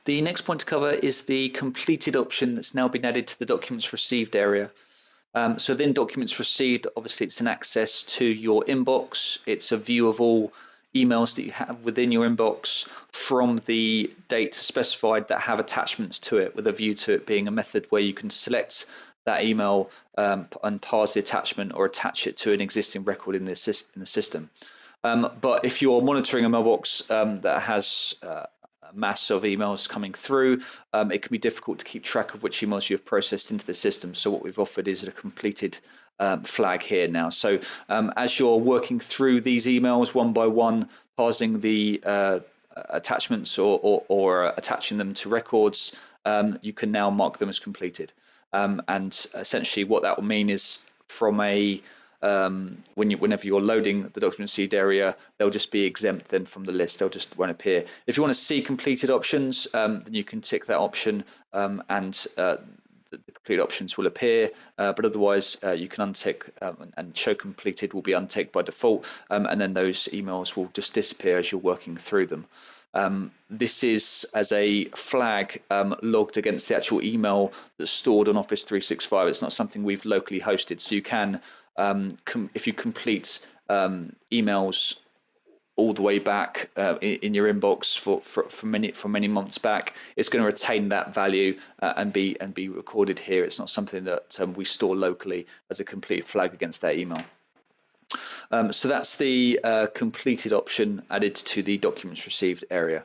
The next point to cover is the completed option that's now been added to the documents received area. So then documents received, obviously it's an access to your inbox. It's a view of all emails that you have within your inbox from the date specified that have attachments to it, with a view to it being a method where you can select that email and parse the attachment or attach it to an existing record in the system. But if you're monitoring a mailbox that has a mass of emails coming through, it can be difficult to keep track of which emails you have processed into the system. So what we've offered is a completed flag here now. So as you're working through these emails one by one, parsing the attachments or attaching them to records, you can now mark them as completed. And essentially what that will mean is from a whenever you're loading the document received area, they'll just be exempt then from the list. They'll just won't appear. If you want to see completed options, then you can tick that option and the complete options will appear, but otherwise you can untick and show completed will be unticked by default, and then those emails will just disappear as you're working through them. This is as a flag logged against the actual email that's stored on Office 365. It's not something we've locally hosted, so you can, if you complete emails all the way back in your inbox for many months back, it's going to retain that value and be recorded here. It's not something that we store locally as a complete flag against that email. So that's the completed option added to the documents received area.